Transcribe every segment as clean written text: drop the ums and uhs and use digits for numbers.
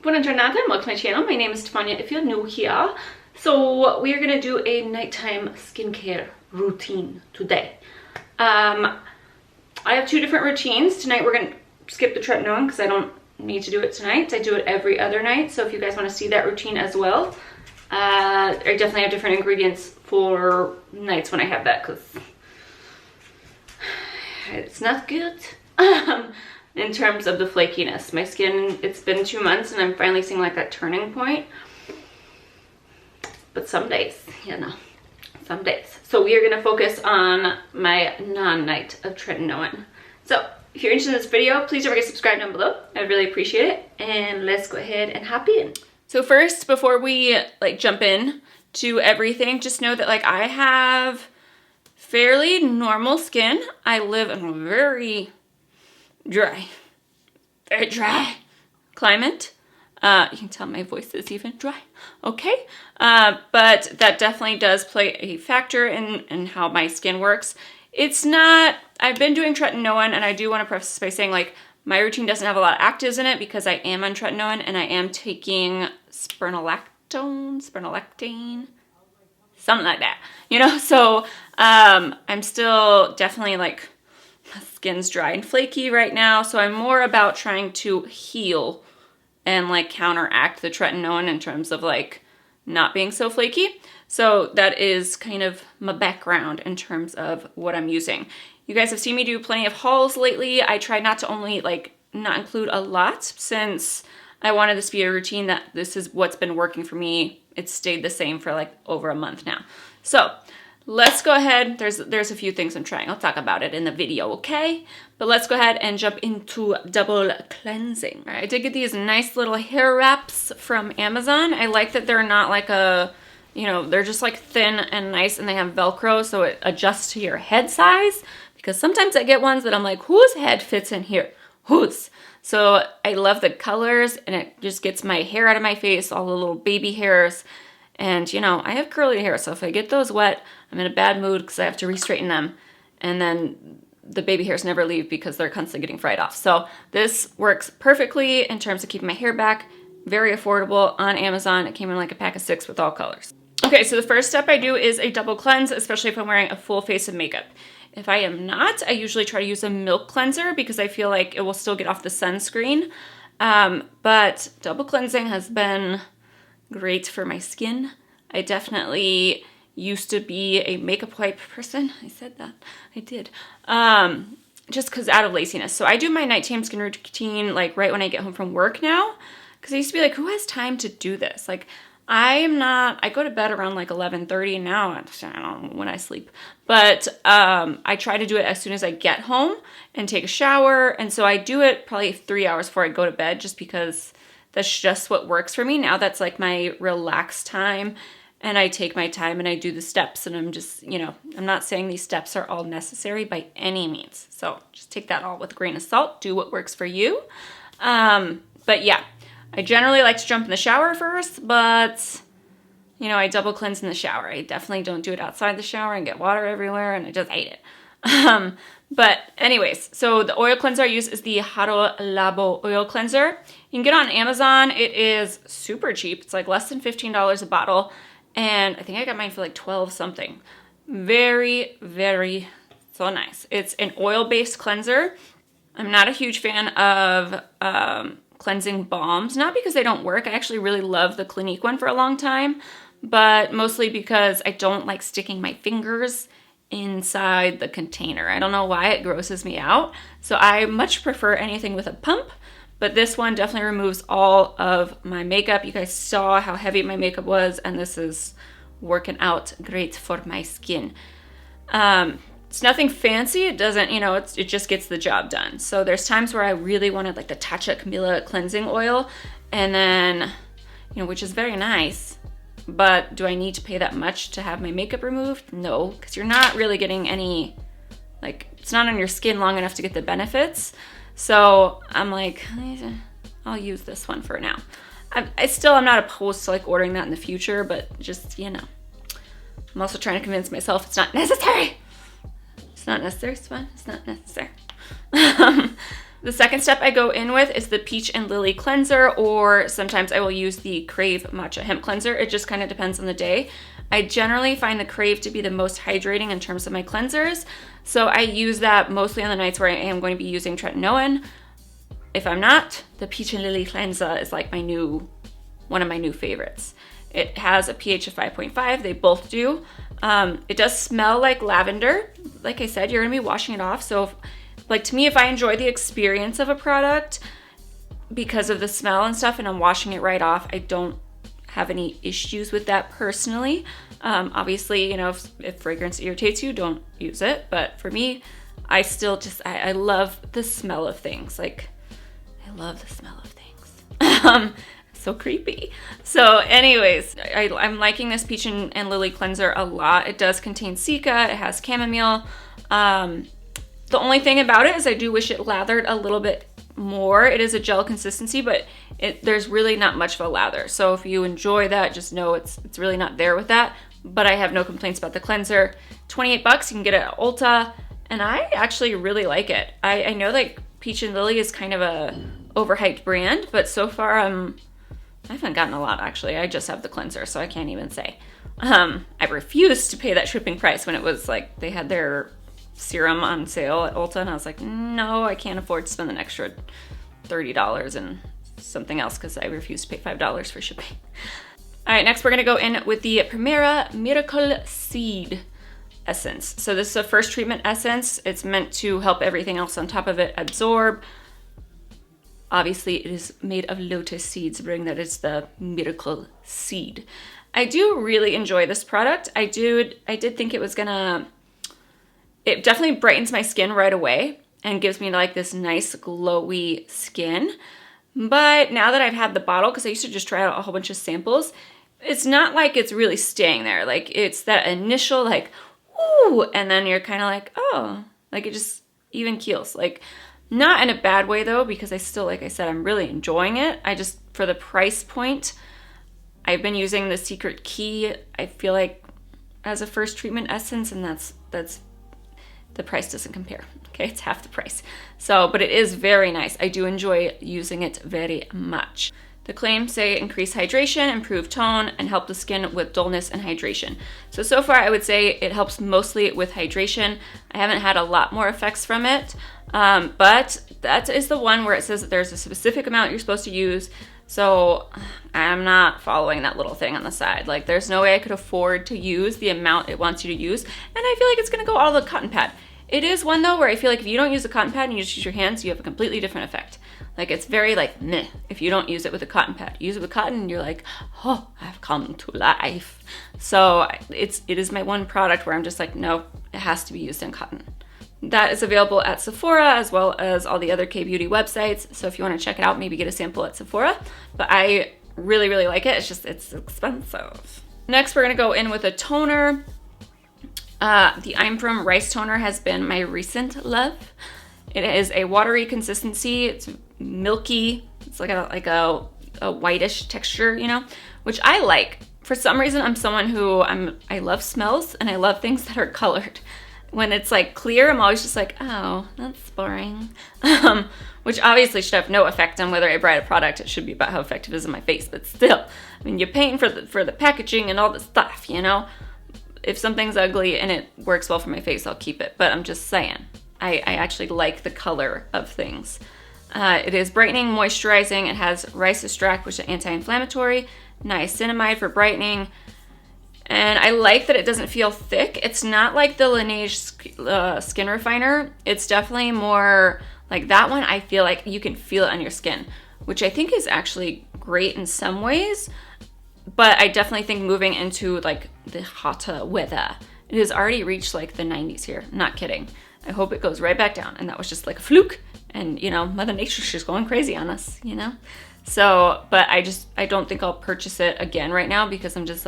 Buona giornata and welcome to my channel. My name is Stefania if you're new here. So we are going to do a nighttime skincare routine today. I have two different routines. Tonight we're going to skip the tretinoin because I don't need to do it tonight. I do it every other night. So if you guys want to see that routine as well, I definitely have different ingredients for nights when I have that because it's not good. In terms of the flakiness, my skin, it's been 2 months and I'm finally seeing like that turning point. But some days, you know, some days. So we are going to focus on my non-night of tretinoin. So if you're interested in this video, please don't forget to subscribe down below. I'd really appreciate it. And let's go ahead and hop in. So first, before we like jump in to everything, just know that like I have fairly normal skin. I live in a very dry climate. You can tell my voice is even dry. Okay. But that definitely does play a factor in how my skin works. It's not, I've been doing tretinoin, and I do want to preface this by saying like my routine doesn't have a lot of actives in it because I am on tretinoin and I am taking spironolactone, something like that, you know? So I'm still definitely like, my skin's dry and flaky right now, so I'm more about trying to heal and like counteract the tretinoin in terms of like not being so flaky. So that is kind of my background in terms of what I'm using. You guys have seen me do plenty of hauls lately. I tried not to only like not include a lot since I wanted this to be a routine that this is what's been working for me. It's stayed the same for like over a month now. So let's go ahead. There's a few things I'm trying. I'll talk about it in the video, okay? But let's go ahead and jump into double cleansing. All right, I did get these nice little hair wraps from Amazon. I like that they're not like a, you know, they're just like thin and nice and they have Velcro so it adjusts to your head size. Because sometimes I get ones that I'm like, whose head fits in here? Whose? So I love the colors and it just gets my hair out of my face, all the little baby hairs. And, you know, I have curly hair, so if I get those wet, I'm in a bad mood because I have to re-straighten them. And then the baby hairs never leave because they're constantly getting fried off. So this works perfectly in terms of keeping my hair back. Very affordable on Amazon. It came in like a pack of 6 with all colors. Okay, so the first step I do is a double cleanse, especially if I'm wearing a full face of makeup. If I am not, I usually try to use a milk cleanser because I feel like it will still get off the sunscreen. But double cleansing has been great for my skin. I definitely used to be a makeup wipe person. I said that. I did. Just because out of laziness. So I do my nighttime skin routine like right when I get home from work now. Because I used to be like, who has time to do this? Like I go to bed around like 11:30 now. I don't know when I sleep. But I try to do it as soon as I get home and take a shower. And so I do it probably 3 hours before I go to bed just because that's just what works for me. Now that's like my relaxed time and I take my time and I do the steps and I'm just, you know, I'm not saying these steps are all necessary by any means. So just take that all with a grain of salt. Do what works for you. But yeah, I generally like to jump in the shower first, but you know, I double cleanse in the shower. I definitely don't do it outside the shower and get water everywhere and I just hate it. But anyways, so the oil cleanser I use is the Hado Labo oil cleanser. You can get it on Amazon. It is super cheap. It's like less than $15 a bottle. And I think I got mine for like 12 something. Very, very, so nice. It's an oil-based cleanser. I'm not a huge fan of cleansing balms. Not because they don't work. I actually really love the Clinique one for a long time. But mostly because I don't like sticking my fingers inside the container. I don't know why, it grosses me out. So I much prefer anything with a pump, but this one definitely removes all of my makeup. You guys saw how heavy my makeup was, and this is working out great for my skin. It's nothing fancy. It doesn't, you know, it just gets the job done. So there's times where I really wanted like the Tatcha Camilla cleansing oil, and then, you know, which is very nice. But do I need to pay that much to have my makeup removed? No, because you're not really getting any, like, it's not on your skin long enough to get the benefits. So I'm like, I'll use this one for now. I'm not opposed to like ordering that in the future, but just, you know, I'm also trying to convince myself it's not necessary. It's not necessary, it's fun, it's not necessary. The second step I go in with is the Peach and Lily cleanser, or sometimes I will use the Crave Matcha Hemp cleanser. It just kind of depends on the day. I generally find the Crave to be the most hydrating in terms of my cleansers, so I use that mostly on the nights where I am going to be using tretinoin. If I'm not, the Peach and Lily cleanser is like one of my new favorites. It has a pH of 5.5. They both do. It does smell like lavender. Like I said, you're gonna be washing it off. So, to me, if I enjoy the experience of a product because of the smell and stuff, and I'm washing it right off, I don't have any issues with that personally. Obviously, if fragrance irritates you, don't use it. But for me, I still I love the smell of things. I love the smell of things. So creepy. So anyways, I'm liking this Peach and Lily cleanser a lot. It does contain cica, it has chamomile. The only thing about it is I do wish it lathered a little bit more. It is a gel consistency, but there's really not much of a lather. So if you enjoy that, just know it's really not there with that. But I have no complaints about the cleanser. 28 bucks, you can get it at Ulta, and I actually really like it. I know Peach and Lily is kind of a overhyped brand, but so far I haven't gotten a lot actually. I just have the cleanser, so I can't even say. I refused to pay that shipping price when it was they had their serum on sale at Ulta, and I was like, no, I can't afford to spend an extra $30 and something else because I refuse to pay $5 for shipping. All right, next we're gonna go in with the Primera Miracle Seed Essence. So this is a first treatment essence. It's meant to help everything else on top of it absorb. Obviously, it is made of lotus seeds, bring that it's the miracle seed. I do really enjoy this product. I did think it was it definitely brightens my skin right away and gives me this nice glowy skin. But now that I've had the bottle, because I used to just try out a whole bunch of samples, it's not like it's really staying there. It's that initial ooh, and then you're kind of oh, it just even keels. Not in a bad way though, because I still, like I said, I'm really enjoying it. For the price point, I've been using the Secret Key, I feel as a first treatment essence, and that's the price doesn't compare. Okay, it's half the price. So, but it is very nice. I do enjoy using it very much. The claims say increase hydration, improve tone, and help the skin with dullness and hydration. So far I would say it helps mostly with hydration. I haven't had a lot more effects from it, but that is the one where it says that there's a specific amount you're supposed to use. So I'm not following that little thing on the side. There's no way I could afford to use the amount it wants you to use, and I feel it's gonna go all the cotton pad. It is one though where I feel if you don't use a cotton pad and you just use your hands, you have a completely different effect. It's very meh if you don't use it with a cotton pad. You use it with cotton and you're oh, I've come to life. So it is my one product where I'm just no, it has to be used in cotton. That is available at Sephora as well as all the other K-beauty websites. So if you want to check it out, maybe get a sample at Sephora. But I really, really like it. It's expensive. Next, we're gonna go in with a toner. The I'm From Rice Toner has been my recent love. It is a watery consistency. It's milky. It's like a whitish texture, which I like. For some reason, I'm someone who I love smells and I love things that are colored. When it's clear, I'm always just oh, that's boring. Which obviously should have no effect on whether I buy a product. It should be about how effective it is on my face, but still, you're paying for the packaging and all the stuff, If something's ugly and it works well for my face, I'll keep it. But I'm just saying, I actually like the color of things. It is brightening, moisturizing. It has rice extract, which is anti-inflammatory, niacinamide for brightening. And I like that it doesn't feel thick. It's not like the Laneige Skin Refiner. It's definitely more that one. I feel you can feel it on your skin, which I think is actually great in some ways. But I definitely think moving into the hotter weather, it has already reached the 90s here. Not kidding. I hope it goes right back down. And that was just a fluke. And Mother Nature's just going crazy on us, So, but I don't think I'll purchase it again right now because I'm just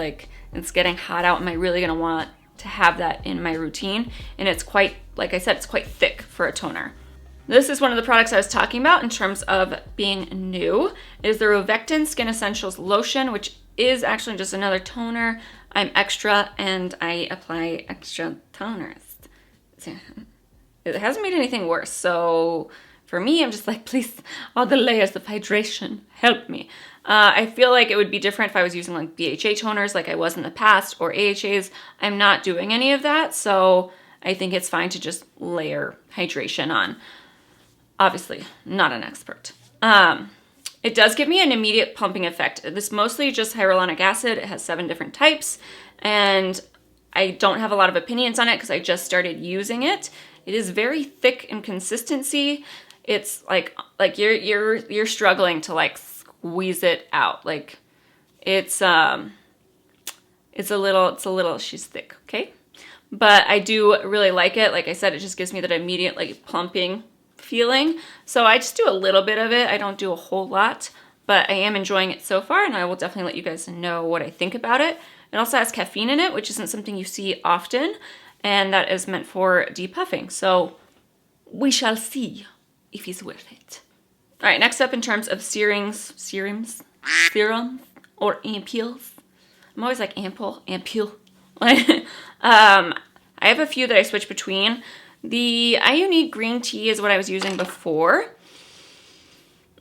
it's getting hot out. Am I really gonna want to have that in my routine? And it's quite, like I said, it's quite thick for a toner. This is one of the products I was talking about in terms of being new. It is the Rovectin Skin Essentials Lotion, which is actually just another toner. I'm extra and I apply extra toners. It hasn't made anything worse. So for me, I'm just like, please, all the layers of hydration, help me. I feel like it would be different if I was using like BHA toners like I was in the past, or AHAs. I'm not doing any of that, so I think it's fine to just layer hydration on. Obviously, not an expert. It does give me an immediate pumping effect. This is mostly just hyaluronic acid. It has 7 different types, and I don't have a lot of opinions on it because I just started using it. It is very thick in consistency. It's like you're struggling to like squeeze it out. Like it's a little, she's thick, okay? But I do really like it. Like I said, it just gives me that immediate like plumping feeling. So I just do a little bit of it. I don't do a whole lot, but I am enjoying it so far, and I will definitely let you guys know what I think about it. It also has caffeine in it, which isn't something you see often, and that is meant for depuffing. So we shall see if it's worth it. All right, next up in terms of serums, or ampules. I'm always like ampule. I have a few that I switch between. The Iunik green tea is what I was using before.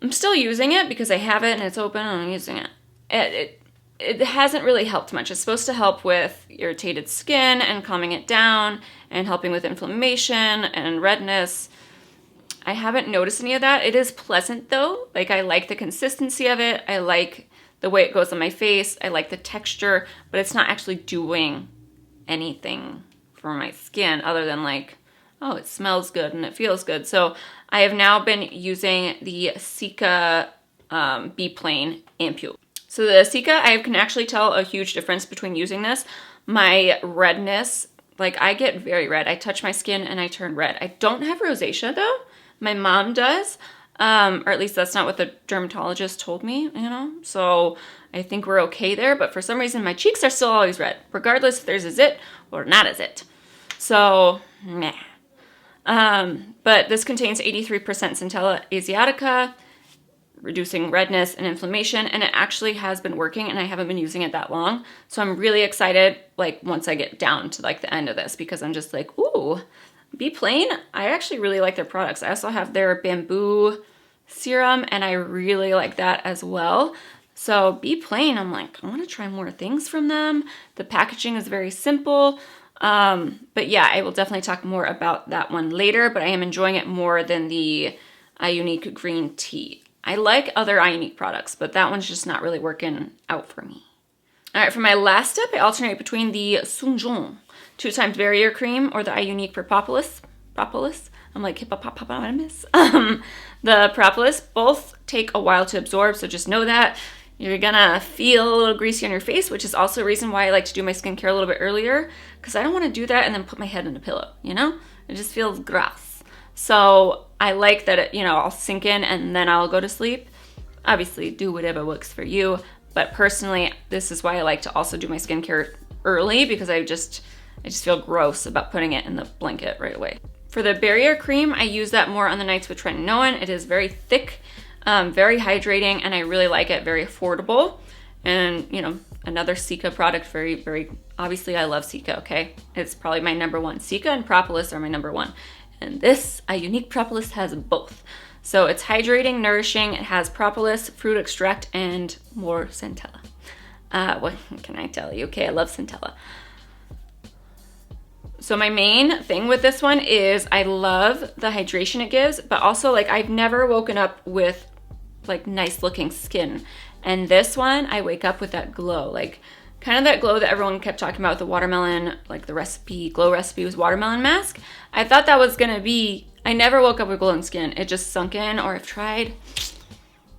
I'm still using it because I have it and it's open and I'm using it. It hasn't really helped much. It's supposed to help with irritated skin and calming it down and helping with inflammation and redness. I haven't noticed any of that. It is pleasant though. Like, I like the consistency of it. I like the way it goes on my face. I like the texture, but it's not actually doing anything for my skin other than like, oh, it smells good and it feels good. So I have now been using the Cica Be Plain Ampoule. So the Cica, I can actually tell a huge difference between using this. My redness, like I get very red. I touch my skin and I turn red. I don't have rosacea though. My mom does, or at least that's not what the dermatologist told me, you know? So I think we're okay there, but for some reason my cheeks are still always red, regardless if there's a zit or not a zit. So, meh. But this contains 83% Centella asiatica, reducing redness and inflammation, and it actually has been working, and I haven't been using it that long. So I'm really excited, like, once I get down to, like, the end of this, because I'm just like, ooh, Be Plain. I actually really like their products. I also have their bamboo serum, and I really like that as well. So Be Plain, I'm like, I want to try more things from them. The packaging is very simple. But yeah, I will definitely talk more about that one later, but I am enjoying it more than the Iunik green tea. I like other Iunik products, but that one's just not really working out for me. All right, for my last step, I alternate between the Sunjon 2x barrier cream or the Iunik Propolis. I'm like hippopotamus. The Propolis, both take a while to absorb, so just know that. You're gonna feel a little greasy on your face, which is also a reason why I like to do my skincare a little bit earlier, because I don't want to do that and then put my head in a pillow, you know? It just feels gross. So I like that, I'll sink in and then I'll go to sleep. Obviously, do whatever works for you. But personally, this is why I like to also do my skincare early, because I just feel gross about putting it in the blanket right away. For the barrier cream, I use that more on the nights with tretinoin. It is very thick, very hydrating, and I really like it, very affordable. And, another Cica product, very, very, obviously I love Cica, okay? It's probably my number one. Cica and Propolis are my number one. And this Iunik Propolis has both. So it's hydrating, nourishing, it has propolis, fruit extract, and more Centella. What can I tell you? Okay, I love Centella. So my main thing with this one is I love the hydration it gives, but also like I've never woken up with like nice looking skin. And this one, I wake up with that glow, like kind of that glow that everyone kept talking about with the watermelon, like the glow recipe was watermelon mask. I thought that was gonna be, I never woke up with glowing skin. It just sunk in, or I've tried,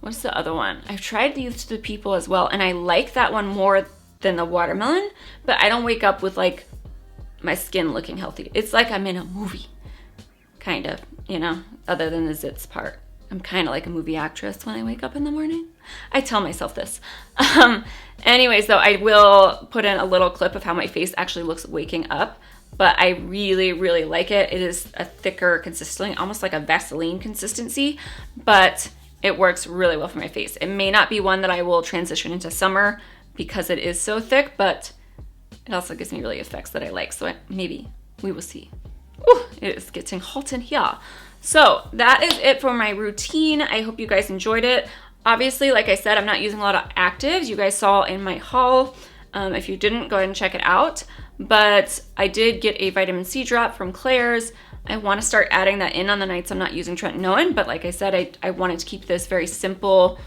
what's the other one? I've tried the Youth to the People as well, and I like that one more than the watermelon, but I don't wake up with like my skin looking healthy. It's like I'm in a movie, kind of, other than the zits part. I'm kind of like a movie actress when I wake up in the morning. I tell myself this. Anyways, though, I will put in a little clip of how my face actually looks waking up, but I really, really like it. It is a thicker consistency, almost like a Vaseline consistency, but it works really well for my face. It may not be one that I will transition into summer because it is so thick, but it also gives me really effects that I like, so maybe we will see. Ooh, it is getting hot in here. So that is it for my routine. I hope you guys enjoyed it. Obviously, like I said, I'm not using a lot of actives. You guys saw in my haul. If you didn't, go ahead and check it out. But I did get a vitamin C drop from Claire's. I want to start adding that in on the nights I'm not using tretinoin. But like I said, I wanted to keep this very simple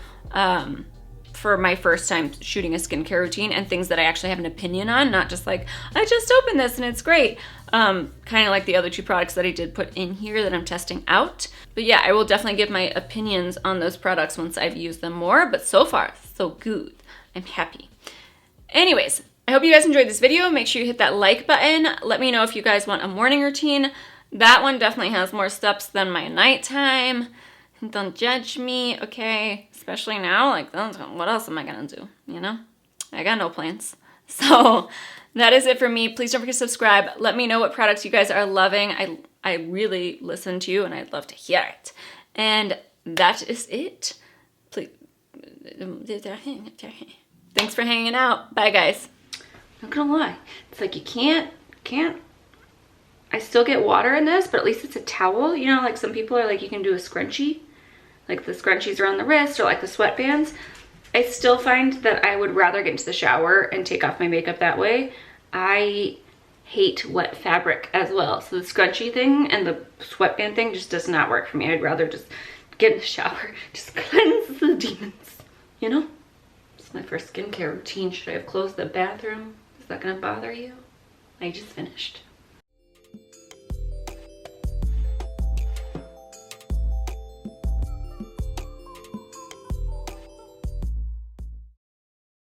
for my first time shooting a skincare routine and things that I actually have an opinion on, not just like, I just opened this and it's great. Kind of like the other two products that I did put in here that I'm testing out. But yeah, I will definitely give my opinions on those products once I've used them more, but so far, so good. I'm happy. Anyways, I hope you guys enjoyed this video. Make sure you hit that like button. Let me know if you guys want a morning routine. That one definitely has more steps than my nighttime. Don't judge me, okay? Especially now, like, what else am I gonna do, you know? I got no plans. So that is it for me. Please don't forget to subscribe. Let me know what products you guys are loving. I really listen to you and I'd love to hear it. And that is it. Please. Thanks for hanging out. Bye, guys. Not gonna lie. It's like you can't. I still get water in this, but at least it's a towel. You know, like some people are like, you can do a scrunchie. Like the scrunchies around the wrist or like the sweatbands. I still find that I would rather get into the shower and take off my makeup that way. I hate wet fabric as well. So the scrunchie thing and the sweatband thing just does not work for me. I'd rather just get in the shower, just cleanse the demons, you know? It's my first skincare routine. Should I have closed the bathroom? Is that gonna bother you? I just finished.